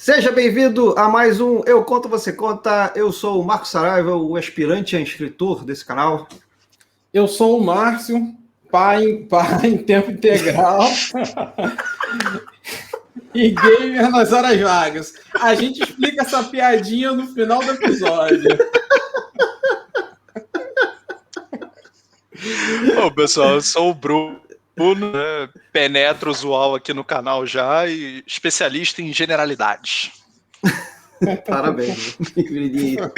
Seja bem-vindo a mais um Eu Conto, Você Conta. Eu sou o Marcos Saraiva, o aspirante a escritor desse canal. Eu sou o Márcio, pai em tempo integral e gamer nas horas vagas. A gente explica essa piadinha no final do episódio. Bom, pessoal, eu sou o Bruno, né? Penetro usual aqui no canal já e especialista em generalidades. Parabéns, queridinho.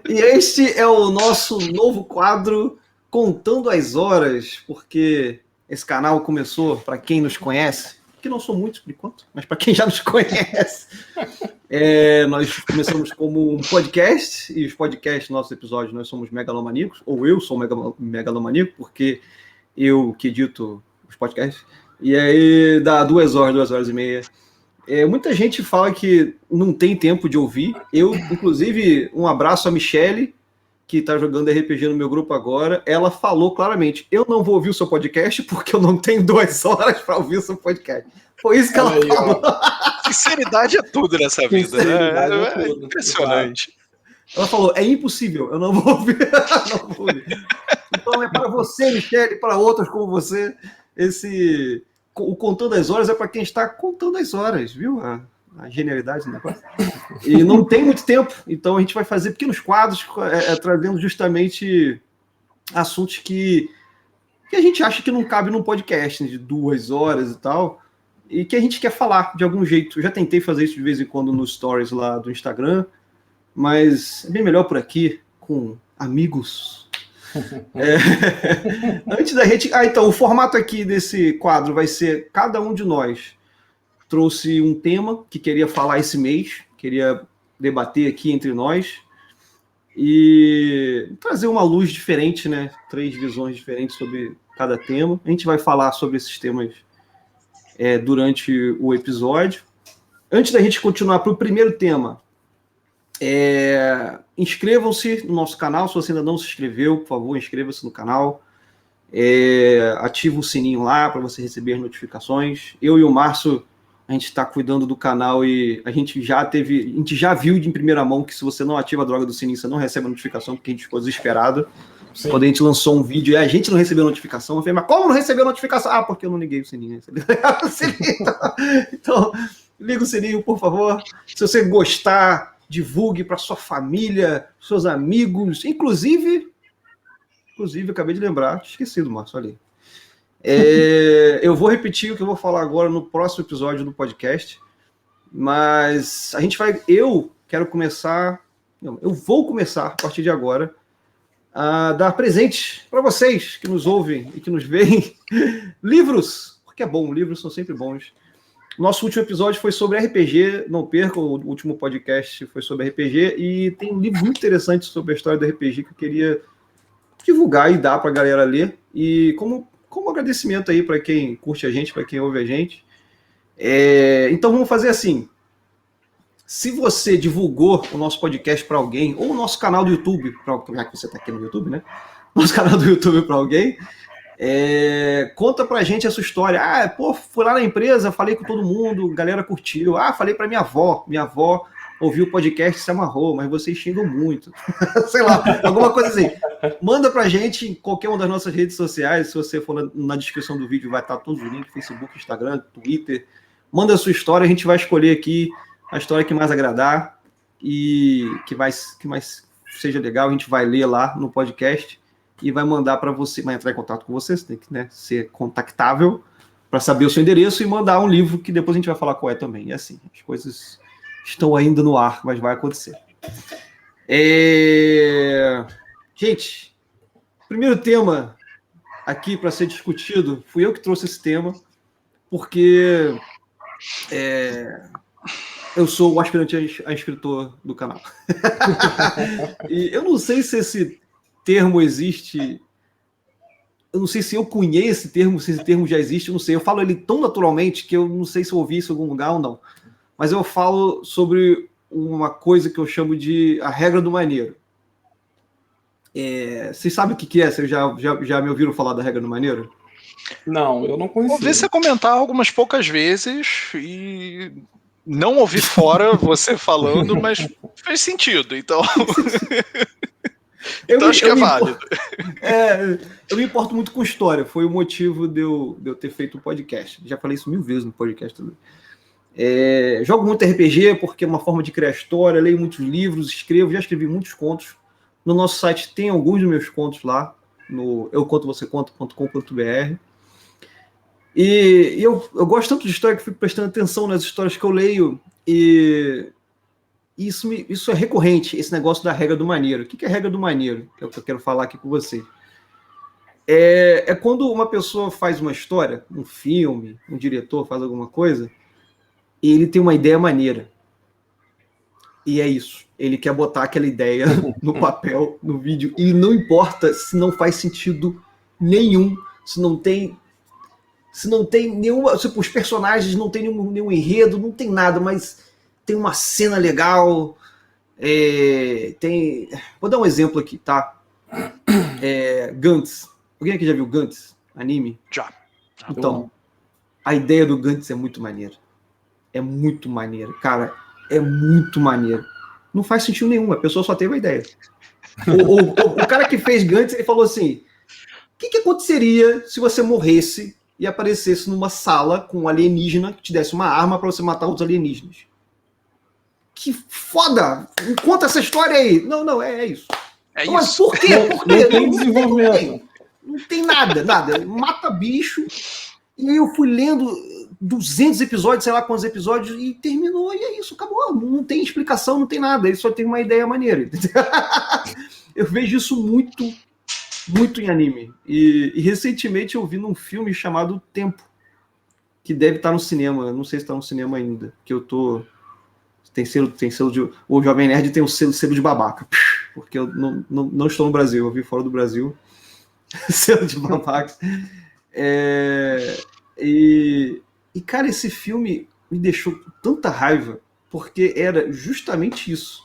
E este é o nosso novo quadro Contando as Horas, porque esse canal começou, para quem nos conhece, que não são muitos por enquanto, mas para quem já nos conhece, nós começamos como um podcast, e os podcasts, nossos episódios, nós somos megalomaníacos, ou eu sou megalomaníaco, porque eu que edito os podcasts, e aí dá 2 horas e meia. Muita gente fala que não tem tempo de ouvir. Eu, inclusive, um abraço a Michele, que está jogando RPG no meu grupo agora. Ela falou claramente: eu não vou ouvir o seu podcast porque eu não tenho 2 horas para ouvir o seu podcast. Foi isso que ela falou. Sinceridade é tudo nessa vida, né? É impressionante. Ela falou: é impossível, eu não vou ouvir. Não vou ouvir. Então é para você, Michele, para outros como você, o Contando as Horas é para quem está contando as horas, viu? A genialidade do negócio. E não tem muito tempo, então a gente vai fazer pequenos quadros trazendo justamente assuntos que a gente acha que não cabe num podcast, né, de 2 horas e tal, e que a gente quer falar de algum jeito. Eu já tentei fazer isso de vez em quando nos stories lá do Instagram, mas é bem melhor por aqui, com amigos. Antes da gente... então, o formato aqui desse quadro vai ser: cada um de nós trouxe um tema que queria falar esse mês, queria debater aqui entre nós e trazer uma luz diferente, né? 3 visões diferentes sobre cada tema. A gente vai falar sobre esses temas durante o episódio. Antes da gente continuar para o primeiro tema, inscrevam-se no nosso canal. Se você ainda não se inscreveu, por favor, inscreva-se no canal. Ativa o sininho lá para você receber as notificações. Eu e o Márcio, a gente está cuidando do canal e a gente já viu de primeira mão que se você não ativa a droga do sininho, você não recebe a notificação, porque a gente ficou desesperado. Sim. Quando a gente lançou um vídeo e a gente não recebeu notificação, eu falei: mas como não recebeu notificação? Ah, porque eu não liguei o sininho. Então, liga o sininho, por favor. Se você gostar, divulgue para sua família, seus amigos, inclusive, acabei de lembrar, esqueci do Márcio, olha aí. Eu vou repetir o que eu vou falar agora no próximo episódio do podcast, mas eu vou começar a partir de agora a dar presentes para vocês que nos ouvem e que nos veem. Livros, porque é bom, livros são sempre bons. Nosso último episódio foi sobre RPG, não percam, o último podcast foi sobre RPG, e tem um livro muito interessante sobre a história do RPG que eu queria divulgar e dar para a galera ler, e como agradecimento aí para quem curte a gente, para quem ouve a gente. Então vamos fazer assim: se você divulgou o nosso podcast para alguém, ou o nosso canal do YouTube, já que você está aqui no YouTube, né? Nosso canal do YouTube para alguém, conta pra gente a sua história. Fui lá na empresa, falei com todo mundo, a galera curtiu. Falei pra minha avó ouviu o podcast, se amarrou, mas vocês xingam muito. Sei lá, alguma coisa assim. Manda pra gente em qualquer uma das nossas redes sociais. Se você for na descrição do vídeo, vai estar todos os links: Facebook, Instagram, Twitter. Manda a sua história, a gente vai escolher aqui a história que mais agradar e que mais seja legal. A gente vai ler lá no podcast e vai mandar para você, vai entrar em contato com você tem que, né, ser contactável para saber o seu endereço e mandar um livro que depois a gente vai falar qual é também. E assim, as coisas estão ainda no ar, mas vai acontecer. Gente, primeiro tema aqui para ser discutido, fui eu que trouxe esse tema, porque eu sou o aspirante a escritor do canal. E eu não sei se esse termo existe, eu não sei se eu cunhei esse termo, se esse termo já existe, eu não sei. Eu falo ele tão naturalmente que eu não sei se eu ouvi isso em algum lugar ou não. Mas eu falo sobre uma coisa que eu chamo de a regra do maneiro. Vocês sabem o que é? Vocês já me ouviram falar da regra do maneiro? Não, eu não conhecia. Ouvi você comentar algumas poucas vezes e Não ouvi fora você falando, mas fez sentido, então. Então acho que é válido. Eu me importo muito com história. Foi o motivo de eu ter feito o podcast. Já falei isso 1000 vezes no podcast também. Jogo muito RPG porque é uma forma de criar história. Leio muitos livros, escrevo. Já escrevi muitos contos. No nosso site tem alguns dos meus contos lá, no eucontovocêconta.com.br. E eu gosto tanto de história que fico prestando atenção nas histórias que eu leio. E isso é recorrente, esse negócio da regra do maneiro. O que é a regra do maneiro? Que é o que eu quero falar aqui com você. É quando uma pessoa faz uma história, um filme, um diretor faz alguma coisa, e ele tem uma ideia maneira. E é isso. Ele quer botar aquela ideia no papel, no vídeo, e não importa se não faz sentido nenhum, se não tem nenhuma... Tipo, os personagens não tem nenhum enredo, não tem nada, mas tem uma cena legal. Vou dar um exemplo aqui, tá? Gantz. Alguém aqui já viu Gantz? Anime? Já. Então, a ideia do Gantz é muito maneira. É muito maneira. Cara, é muito maneiro. Não faz sentido nenhum, a pessoa só teve a ideia. O cara que fez Gantz, ele falou assim, o que aconteceria se você morresse e aparecesse numa sala com um alienígena que te desse uma arma para você matar os alienígenas? Que foda! Conta essa história aí. Não, é isso. Mas isso. por quê? Por quê? Não tem desenvolvimento. Não tem nada. Mata bicho. E aí eu fui lendo 200 episódios, sei lá quantos episódios, e terminou, e é isso, acabou. Não tem explicação, não tem nada. Ele só tem uma ideia maneira. Eu vejo isso muito, muito em anime. E recentemente eu vi num filme chamado Tempo, que deve estar no cinema. Não sei se está no cinema ainda, que eu tô... Tem selo de... O Jovem Nerd tem o selo de babaca, porque eu não estou no Brasil, eu vi fora do Brasil. Selo de babaca. E, cara, esse filme me deixou com tanta raiva, porque era justamente isso.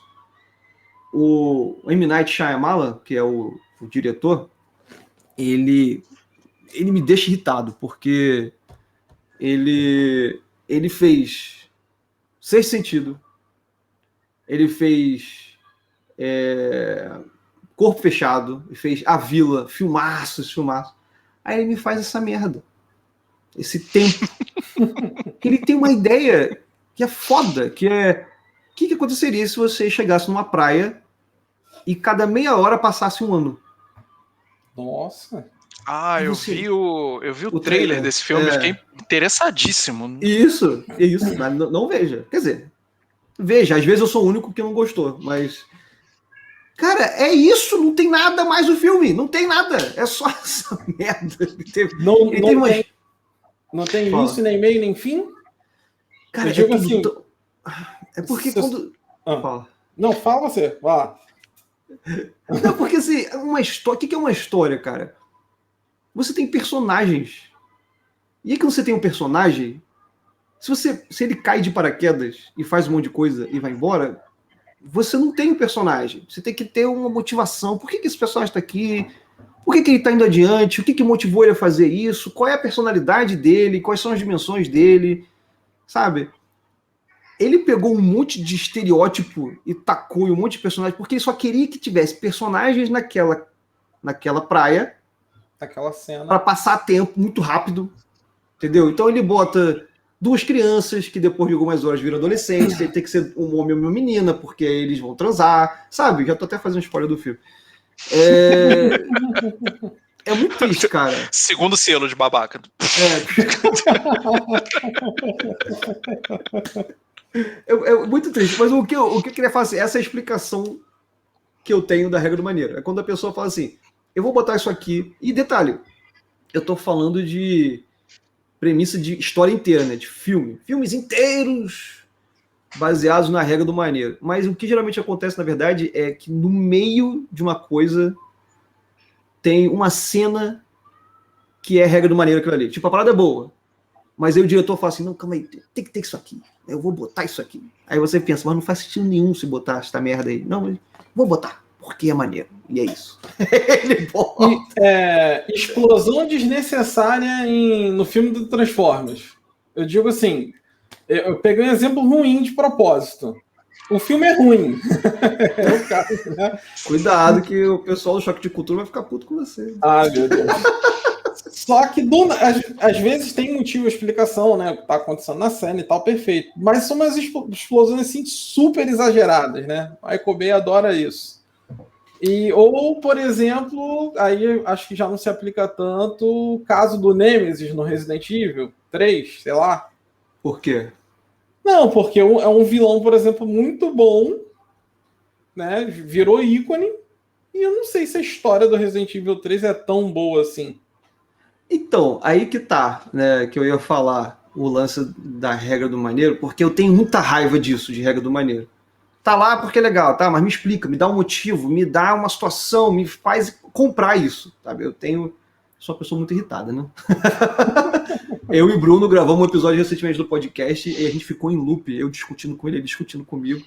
O M. Night Shyamalan, que é o diretor, ele me deixa irritado, porque ele fez Sexto Sentido, ele fez Corpo Fechado, ele fez A Vila, filmaços. Aí ele me faz essa merda. Esse Tempo. Ele tem uma ideia que é foda, que é... O que aconteceria se você chegasse numa praia e cada meia hora passasse um ano? Nossa. Eu vi o trailer desse filme, fiquei interessadíssimo. Isso, mas não veja. Quer dizer, veja, às vezes eu sou o único que não gostou, mas... Cara, é isso, não tem nada mais no filme, não tem nada, é só essa merda. Não tem início, nem meio, nem fim? Cara, é porque quando... Fala. Não, fala você, vai lá. Não, porque assim, uma história... O que é uma história, cara? Você tem personagens. E aí que você tem um personagem, se ele cai de paraquedas e faz um monte de coisa e vai embora, você não tem um personagem. Você tem que ter uma motivação. Por que esse personagem está aqui? Por que ele está indo adiante? O que motivou ele a fazer isso? Qual é a personalidade dele? Quais são as dimensões dele? Sabe? Ele pegou um monte de estereótipo e tacou em um monte de personagens, porque ele só queria que tivesse personagens naquela praia, naquela cena, para passar tempo muito rápido, entendeu? Então ele bota 2 crianças que depois de algumas horas viram adolescentes, ele tem que ser um homem ou uma menina, porque aí eles vão transar, sabe? Já tô até fazendo spoiler do filme. É muito triste, cara. Segundo selo de babaca. É muito triste, mas o que eu queria fazer, essa é a explicação que eu tenho da regra do maneiro. É quando a pessoa fala assim, eu vou botar isso aqui, e detalhe, eu tô falando de premissa de história inteira, né? De filmes inteiros baseados na regra do maneiro. Mas o que geralmente acontece, na verdade, é que no meio de uma coisa tem uma cena que é a regra do maneiro aquilo ali. Tipo, a parada é boa, mas aí o diretor fala assim, não, calma aí, tem que ter isso aqui. Eu vou botar isso aqui. Aí você pensa, mas não faz sentido nenhum se botar essa merda aí. Não, vou botar, porque é maneiro. E é isso. Ele bota. Explosão desnecessária no filme do Transformers. Eu digo assim, Eu peguei um exemplo ruim de propósito. O filme é ruim. É o caso, né? Cuidado que o pessoal do Choque de Cultura vai ficar puto com você. Ai, meu Deus. Só que às vezes tem motivo, explicação, né? O que tá acontecendo na cena e tal, perfeito. Mas são umas explosões assim super exageradas, né? A Michael Bay adora isso. Ou, por exemplo, aí acho que já não se aplica tanto o caso do Nemesis no Resident Evil 3, sei lá. Por quê? Não, porque é um vilão, por exemplo, muito bom, né? Virou ícone. E eu não sei se a história do Resident Evil 3 é tão boa assim. Então, aí que tá, né? Que eu ia falar o lance da regra do maneiro, porque eu tenho muita raiva disso, de regra do maneiro. Tá lá porque é legal, tá? Mas me explica, me dá um motivo, me dá uma situação, me faz comprar isso, sabe? Sou uma pessoa muito irritada, né? Eu e Bruno gravamos um episódio recentemente do podcast e a gente ficou em loop, eu discutindo com ele discutindo comigo.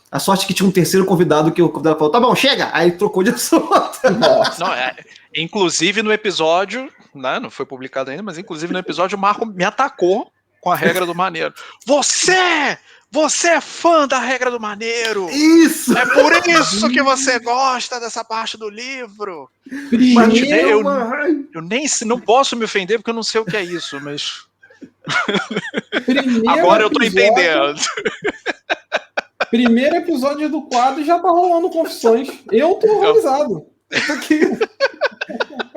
A sorte que tinha um terceiro convidado que o convidado falou, tá bom, chega! Aí trocou de assunto. Nossa. Não, inclusive no episódio, né, não foi publicado ainda, mas inclusive no episódio o Marco me atacou com a regra do maneiro. Você é fã da regra do maneiro! Isso! É por isso que você gosta dessa parte do livro! Eu nem não posso me ofender porque eu não sei o que é isso, mas... Agora eu tô entendendo. Primeiro episódio do quadro já tá rolando confissões. Eu tô horrorizado.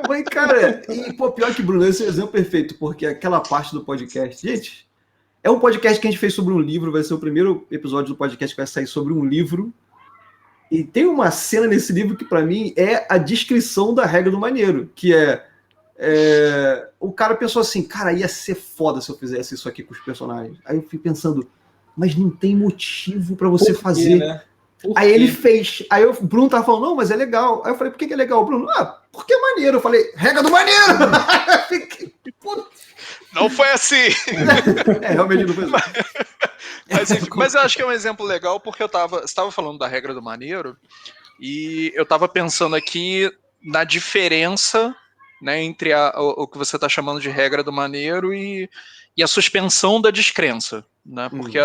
Mas, cara, e pô, pior que Bruno, esse é o exemplo perfeito, porque aquela parte do podcast, gente, é um podcast que a gente fez sobre um livro, vai ser o primeiro episódio do podcast que vai sair sobre um livro, e tem uma cena nesse livro que pra mim é a descrição da regra do maneiro, que o cara pensou assim, cara, ia ser foda se eu fizesse isso aqui com os personagens. Aí eu fui pensando, mas não tem motivo pra você fazer. Né? Aí ele fez. Aí o Bruno tava falando, não, mas é legal. Aí eu falei, por que é legal? O Bruno, porque é maneiro. Eu falei, regra do maneiro! Não foi assim. Realmente não foi assim. Mas eu acho que é um exemplo legal porque você estava falando da regra do maneiro e eu estava pensando aqui na diferença, né, entre o que você está chamando de regra do maneiro e a suspensão da descrença, né? Porque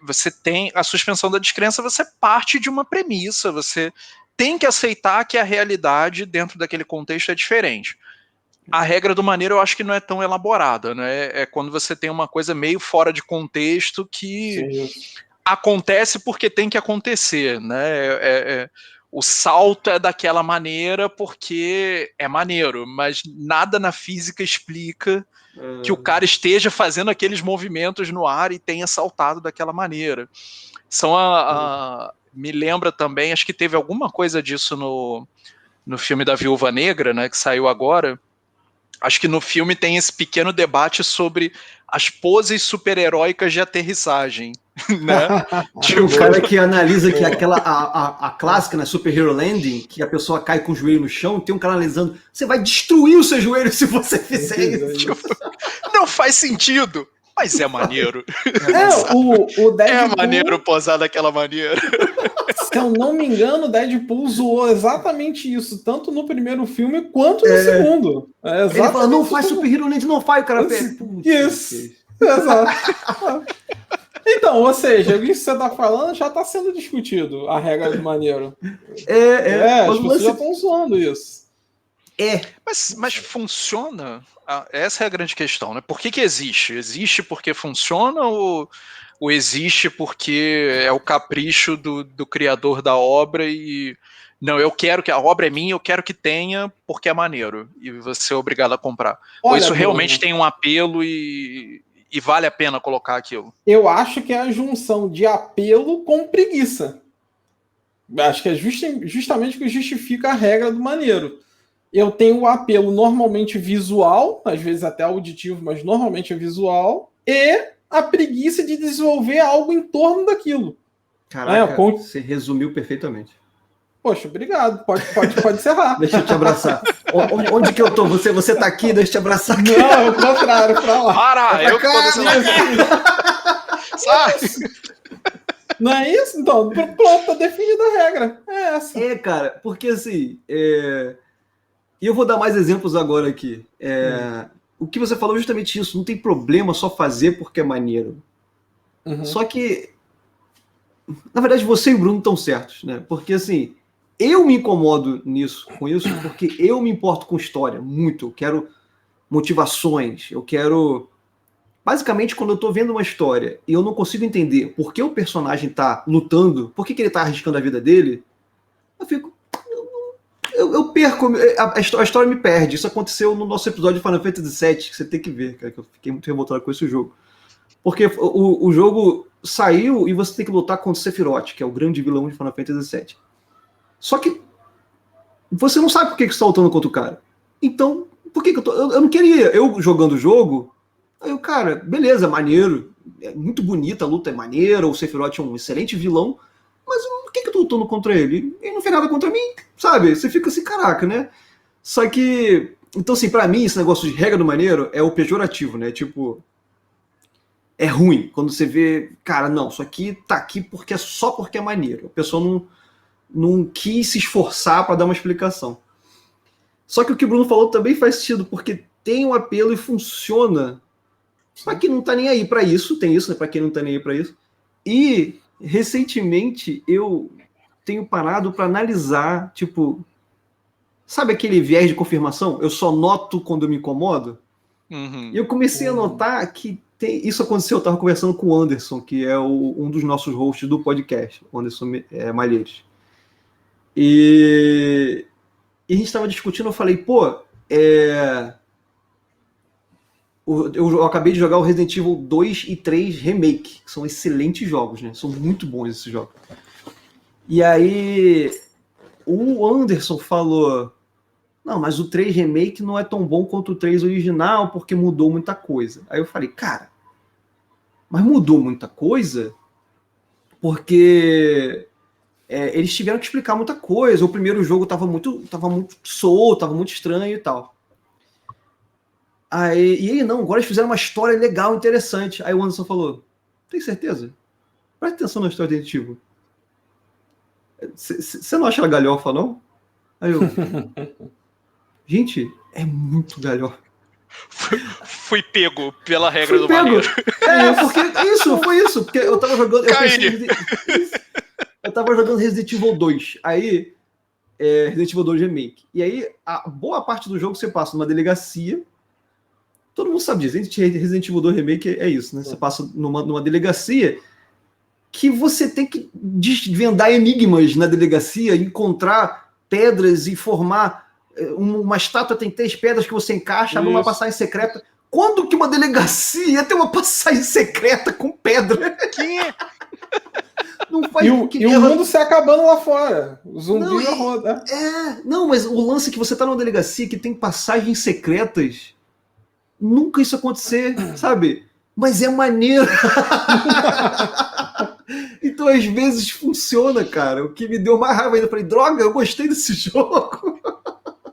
você tem a suspensão da descrença, você parte de uma premissa, você tem que aceitar que a realidade dentro daquele contexto é diferente. A regra do maneiro eu acho que não é tão elaborada, né? É quando você tem uma coisa meio fora de contexto que acontece porque tem que acontecer, né? O salto é daquela maneira porque é maneiro, mas nada na física explica que o cara esteja fazendo aqueles movimentos no ar e tenha saltado daquela maneira. Me lembra também, acho que teve alguma coisa disso no filme da Viúva Negra, né, que saiu agora. Acho que no filme tem esse pequeno debate sobre as poses super-heróicas de aterrissagem, né? O cara que analisa que a clássica, né, Super Hero Landing, que a pessoa cai com o joelho no chão, tem um cara analisando, você vai destruir o seu joelho se você fizer isso. Não faz sentido, mas é maneiro. O Deadpool, é maneiro posar daquela maneira. Se eu não me engano, o Deadpool zoou exatamente isso, tanto no primeiro filme quanto no segundo. Ele fala, não faz Super Hero Landing, não faz, o cara fez. Isso, exato. Então, ou seja, isso que você tá falando já tá sendo discutido, a regra do maneiro. As pessoas já estão zoando isso. Mas funciona? Essa é a grande questão, né? Por que existe? Existe porque funciona ou existe porque é o capricho do criador da obra e... Não, eu quero que a obra é minha, eu quero que tenha porque é maneiro e você é obrigado a comprar. Ou isso realmente tem um apelo e vale a pena colocar aquilo? Eu acho que é a junção de apelo com preguiça. Acho que é justamente o que justifica a regra do maneiro. Eu tenho o apelo normalmente visual, às vezes até auditivo, mas normalmente é visual, e a preguiça de desenvolver algo em torno daquilo. Caraca, você resumiu perfeitamente. Poxa, obrigado. Pode encerrar. Deixa eu te abraçar. Onde que eu tô? Você tá aqui? Deixa eu te abraçar aqui. Não, é o contrário, pra lá. Para! Eu tô Sai! Não é isso? Então, pronto, tá definida a regra. É essa. Cara, porque assim... E eu vou dar mais exemplos agora aqui. O que você falou é justamente isso. Não tem problema só fazer porque é maneiro. Só que, na verdade, você e o Bruno estão certos, né? Porque, assim, eu me incomodo com isso, porque eu me importo com história, muito. Eu quero motivações, eu quero... Basicamente, quando eu tô vendo uma história e eu não consigo entender por que o personagem tá lutando, por que ele tá arriscando a vida dele, eu fico... Eu perco, a história me perde. Isso aconteceu no nosso episódio de Final Fantasy VII, que você tem que ver, cara, que eu fiquei muito revoltado com esse jogo. Porque o jogo saiu e você tem que lutar contra o Sephiroth, que é o grande vilão de Final Fantasy VII. Só que você não sabe por que você está lutando contra o cara. Então, por que eu tô... Eu não queria. Eu jogando o jogo, aí eu, cara, beleza, maneiro. É muito bonita a luta, é maneira. O Sephiroth é um excelente vilão. Mas por que eu tô lutando contra ele? Ele não fez nada contra mim, sabe? Você fica assim, caraca, né? Só que... Então, assim, pra mim, esse negócio de regra do maneiro é o pejorativo, né? Tipo... É ruim quando você vê, cara, não, isso aqui tá aqui só porque é maneiro. A pessoa não quis se esforçar para dar uma explicação. Só que o que o Bruno falou também faz sentido, porque tem um apelo e funciona para quem não tá nem aí para isso, tem isso, né, para quem não tá nem aí para isso. E, recentemente, eu tenho parado para analisar, tipo, sabe aquele viés de confirmação? Eu só noto quando eu me incomodo? E eu comecei a notar que isso aconteceu, eu estava conversando com o Anderson, que é um dos nossos hosts do podcast, o Anderson Malheiros. E a gente estava discutindo, eu falei, pô, eu acabei de jogar o Resident Evil 2 e 3 Remake, que são excelentes jogos, né? São muito bons esses jogos. E aí o Anderson falou, não, mas o 3 Remake não é tão bom quanto o 3 original, porque mudou muita coisa. Aí eu falei, cara, mas mudou muita coisa porque eles tiveram que explicar muita coisa. O primeiro jogo tava muito solto, tava muito estranho e tal. E aí, não, agora eles fizeram uma história legal, interessante. Aí o Anderson falou, tem certeza? Presta atenção na história do Resident Evil. Você não acha ela galhofa, não? Aí eu... Gente, é muito galhofa. Fui pego pela regra do maneiro. Porque foi isso. Porque eu tava jogando... Eu tava jogando Resident Evil 2. Aí, Resident Evil 2 Remake. E aí, a boa parte do jogo você passa numa delegacia. Todo mundo sabe disso. Resident Evil 2 Remake é isso, né? Você passa numa delegacia que você tem que desvendar enigmas na delegacia, encontrar pedras e formar... Uma estátua tem 3 pedras que você encaixa numa passagem secreta. Quando que uma delegacia tem uma passagem secreta com pedra? Quem é? Não faz e o mundo se acabando lá fora. O zumbi na roda. Não, mas o lance é que você tá numa delegacia que tem passagens secretas. Nunca isso acontecer, sabe? Mas é maneiro. Então, às vezes, funciona, cara. O que me deu mais raiva ainda. Eu falei, droga, eu gostei desse jogo.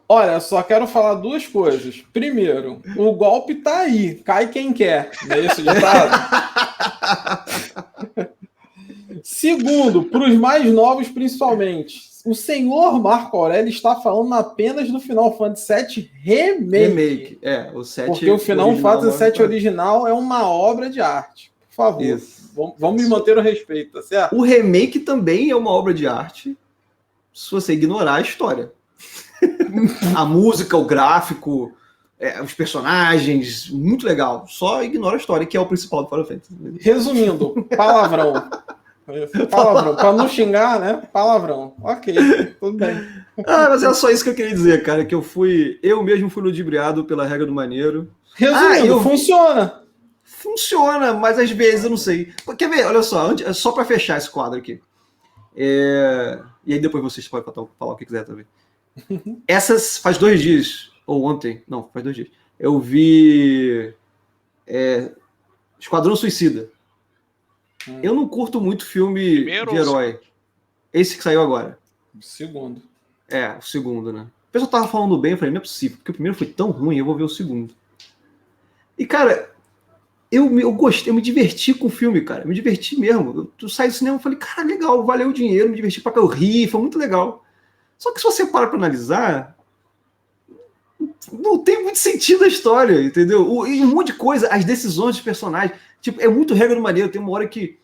Olha, só quero falar 2 coisas. Primeiro, o golpe tá aí. Cai quem quer. Não é isso ditado? Segundo, para os mais novos principalmente, o senhor Marco Aurélio está falando apenas do Final Fantasy VII Remake. O 7 porque o Final Fantasy VII original é uma obra de arte. Por favor, vamos me manter o respeito, tá certo? O remake também é uma obra de arte se você ignorar a história. A música, o gráfico, os personagens, muito legal. Só ignora a história, que é o principal do Final Fantasy. Resumindo, palavrão. Para não xingar, né? Palavrão. Ok, tudo bem. Mas é só isso que eu queria dizer, cara. Que eu mesmo fui ludibriado pela regra do maneiro. Resumindo, funciona. Funciona, mas às vezes eu não sei. Quer ver? Olha só para fechar esse quadro aqui. E aí depois vocês podem falar o que quiser também. Essas faz 2 dias, ou ontem, não, faz 2 dias. Eu vi Esquadrão Suicida. Eu não curto muito filme de herói. Esse que saiu agora. O segundo. O segundo, né? O pessoal tava falando bem, eu falei, não é possível, porque o primeiro foi tão ruim, eu vou ver o segundo. E, cara, eu gostei, eu me diverti com o filme, cara. Eu me diverti mesmo. Eu saí do cinema e falei, cara, legal, valeu o dinheiro, me diverti pra cá, eu ri, foi muito legal. Só que se você para pra analisar, não tem muito sentido a história, entendeu? E um monte de coisa, as decisões dos personagens. Tipo, é muito regra do maneiro. Tem uma hora que,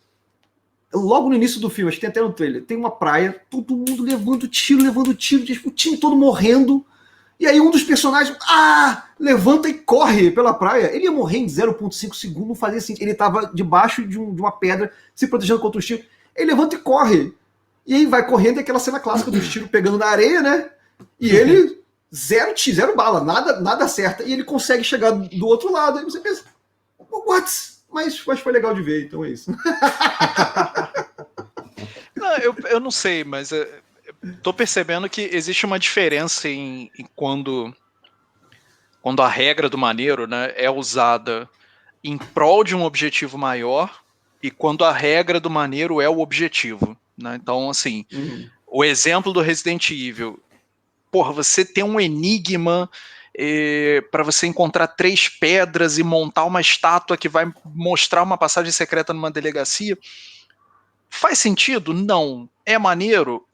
logo no início do filme, acho que tem até no trailer, tem uma praia, todo mundo levando tiro, tipo, o time todo morrendo. E aí um dos personagens, levanta e corre pela praia. Ele ia morrer em 0,5 segundos, não fazia sentido. Ele estava debaixo de uma pedra, se protegendo contra os tiros. Ele levanta e corre. E aí vai correndo, e aquela cena clássica dos tiros pegando na areia, né? E ele, zero bala, nada acerta. E ele consegue chegar do outro lado. Aí você pensa, what? Mas foi legal de ver, então é isso. Não, eu não sei, mas tô percebendo que existe uma diferença em quando a regra do maneiro, né, é usada em prol de um objetivo maior e quando a regra do maneiro é o objetivo, né? Então, assim, o exemplo do Resident Evil, porra, você tem um enigma para você encontrar 3 pedras e montar uma estátua que vai mostrar uma passagem secreta numa delegacia. Faz sentido? Não. É maneiro?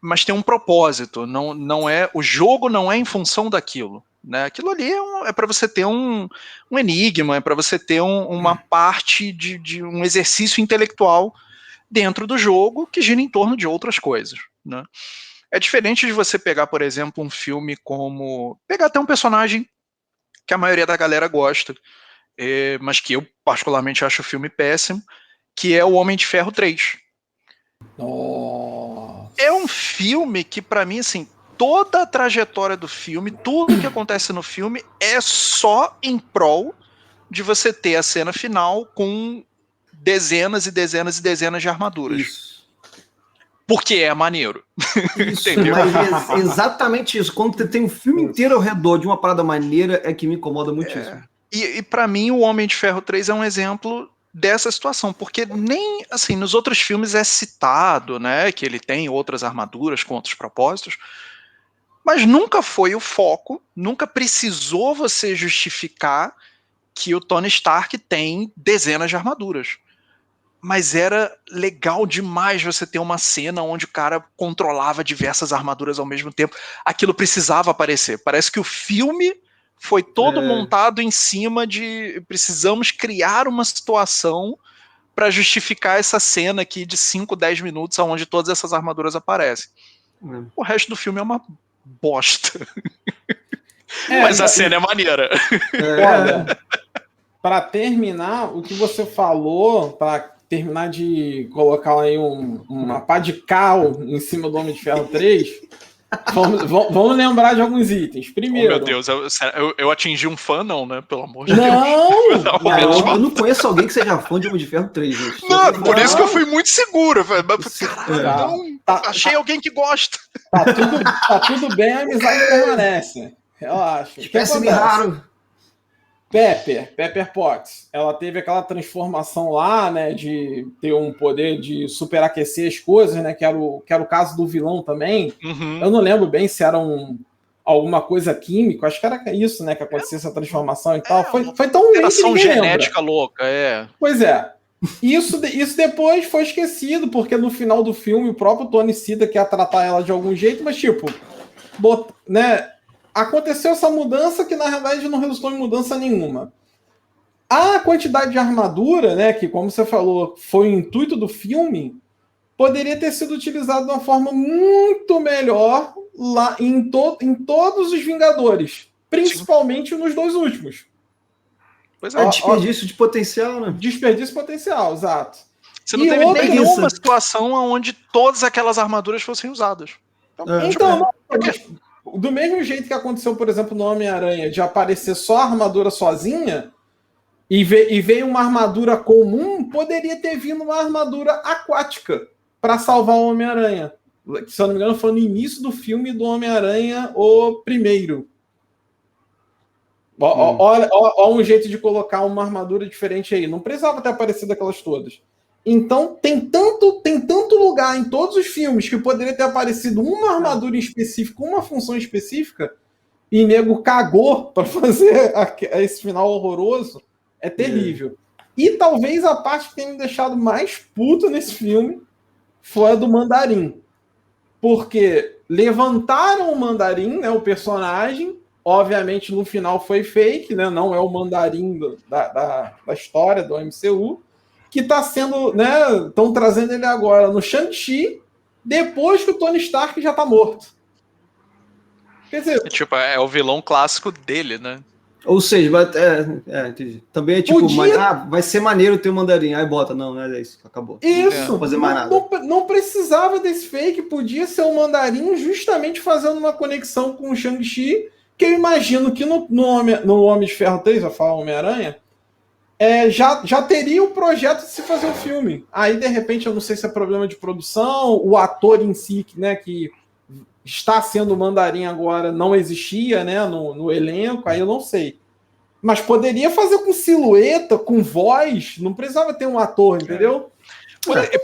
Mas tem um propósito. Não é, o jogo não é em função daquilo. Né? Aquilo ali é para você ter um enigma, é para você ter uma parte de um exercício intelectual dentro do jogo que gira em torno de outras coisas. Né? É diferente de você pegar, por exemplo, um filme como... Pegar até um personagem que a maioria da galera gosta, mas que eu particularmente acho o filme péssimo, que é o Homem de Ferro 3. Nossa. É um filme que, pra mim, assim, toda a trajetória do filme, tudo que acontece no filme é só em prol de você ter a cena final com dezenas e dezenas e dezenas de armaduras. Isso. Porque é maneiro. Isso, mas é exatamente isso. Quando tem um filme inteiro ao redor de uma parada maneira, é que me incomoda muitíssimo. E pra mim, o Homem de Ferro 3 é um exemplo dessa situação, porque nem, assim, nos outros filmes é citado, né, que ele tem outras armaduras com outros propósitos, mas nunca foi o foco, nunca precisou você justificar que o Tony Stark tem dezenas de armaduras. Mas era legal demais você ter uma cena onde o cara controlava diversas armaduras ao mesmo tempo. Aquilo precisava aparecer. Parece que o filme foi todo montado em cima de... Precisamos criar uma situação para justificar essa cena aqui de 5, 10 minutos onde todas essas armaduras aparecem. O resto do filme é uma bosta. Mas a cena é maneira. Olha, para terminar, o que você falou, para terminar de colocar aí uma pá de cal em cima do Homem de Ferro 3, vamos lembrar de alguns itens. Primeiro... Oh, meu Deus, eu atingi um fã, não, né? Pelo amor de Deus. Eu não conheço alguém que seja fã de Homem de Ferro 3, gente. Não, por isso que eu fui muito seguro, velho. Caralho, achei alguém que gosta. Tá tudo bem, a amizade permanece. Relaxa. Espécime raro. Pepper Potts, ela teve aquela transformação lá, né, de ter um poder de superaquecer as coisas, né, que era o caso do vilão também. Eu não lembro bem se era alguma coisa química, acho que era isso, né, que acontecia essa transformação e tal. Foi tão ruim que ninguém genética lembra. Louca, Pois é. Isso depois foi esquecido, porque no final do filme o próprio Tony cita que ia tratar ela de algum jeito, mas tipo, né, aconteceu essa mudança que, na realidade, não resultou em mudança nenhuma. A quantidade de armadura, né, que, como você falou, foi o intuito do filme, poderia ter sido utilizado de uma forma muito melhor lá em todos os Vingadores. Principalmente nos 2 últimos. Pois é, desperdício de potencial, né? Desperdício de potencial, exato. Você não teve nenhuma situação onde todas aquelas armaduras fossem usadas. Então do mesmo jeito que aconteceu, por exemplo, no Homem-Aranha, de aparecer só a armadura sozinha, e veio uma armadura comum, poderia ter vindo uma armadura aquática para salvar o Homem-Aranha. Se eu não me engano, foi no início do filme do Homem-Aranha, o primeiro. Olha um jeito de colocar uma armadura diferente aí. Não precisava ter aparecido aquelas todas. Então, tem tanto lugar em todos os filmes que poderia ter aparecido uma armadura em específico, uma função específica, e nego cagou para fazer esse final horroroso. É terrível. E talvez a parte que tenha me deixado mais puto nesse filme foi a do Mandarim. Porque levantaram o Mandarim, né, o personagem, Obviamente, no final foi fake, né? Não é o mandarim da história do MCU, que está sendo, né? Estão trazendo ele agora no Shang-Chi, depois que o Tony Stark já está morto. Quer dizer, tipo, é o vilão clássico dele, né? Ou seja, entendi. Também é tipo, vai ser maneiro ter o mandarim. Aí bota, não é isso, acabou. Isso, não fazer mais nada. Não precisava desse fake, podia ser o mandarim justamente fazendo uma conexão com o Shang-Chi, que eu imagino que no Homem de Ferro 3, vai falar Homem-Aranha, já teria o projeto de se fazer um filme. Aí, de repente, eu não sei se é problema de produção, o ator em si, né, que está sendo o mandarim agora, não existia, né, no elenco, aí eu não sei. Mas poderia fazer com silhueta, com voz, não precisava ter um ator, entendeu?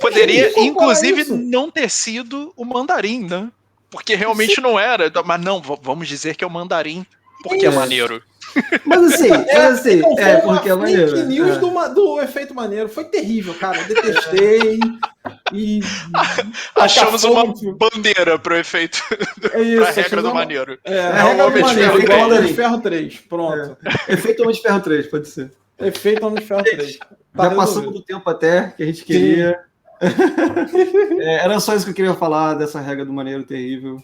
Poderia, inclusive, não ter sido o mandarim, né? Porque realmente não era. Mas não, vamos dizer que é o mandarim, porque é maneiro. Mas assim, porque é maneiro. Fake news do efeito maneiro. Foi terrível, cara. Eu detestei. E achamos uma bandeira pro efeito. Pra regra do maneiro. A regra do maneiro, igual Homem de Ferro 3. Pronto. Efeito Homem de Ferro 3, pode ser. Efeito Homem de Ferro 3. Já passamos do tempo até que a gente queria. Era só isso que eu queria falar dessa regra do maneiro terrível,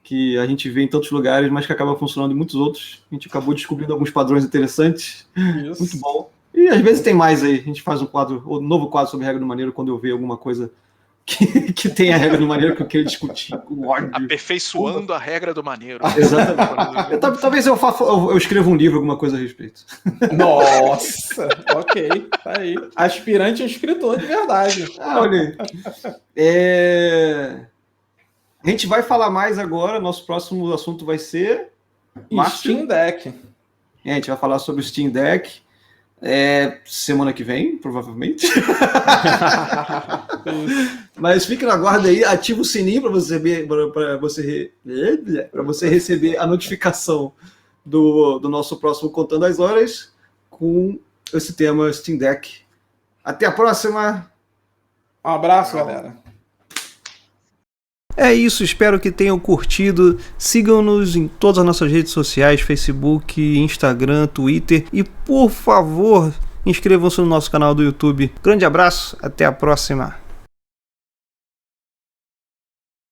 que a gente vê em tantos lugares, mas que acaba funcionando em muitos outros. A gente acabou descobrindo alguns padrões interessantes. Isso. Muito bom. E às vezes tem mais aí. A gente faz um novo quadro sobre regra do maneiro quando eu ver alguma coisa que tem a regra do maneiro que eu quero discutir com ódio. Aperfeiçoando a regra do maneiro. Exatamente. Talvez eu escreva um livro, alguma coisa a respeito. Nossa, ok. Tá aí. Aspirante a escritor de verdade. Olha aí. A gente vai falar mais agora. Nosso próximo assunto vai ser Steam Deck. A gente vai falar sobre o Steam Deck. Semana que vem, provavelmente. Mas fique na guarda aí, ativa o sininho para você receber a notificação do nosso próximo Contando as Horas com esse tema Steam Deck. Até a próxima. Um abraço, galera. É isso, espero que tenham curtido. Sigam-nos em todas as nossas redes sociais, Facebook, Instagram, Twitter. E, por favor, inscrevam-se no nosso canal do YouTube. Grande abraço, até a próxima.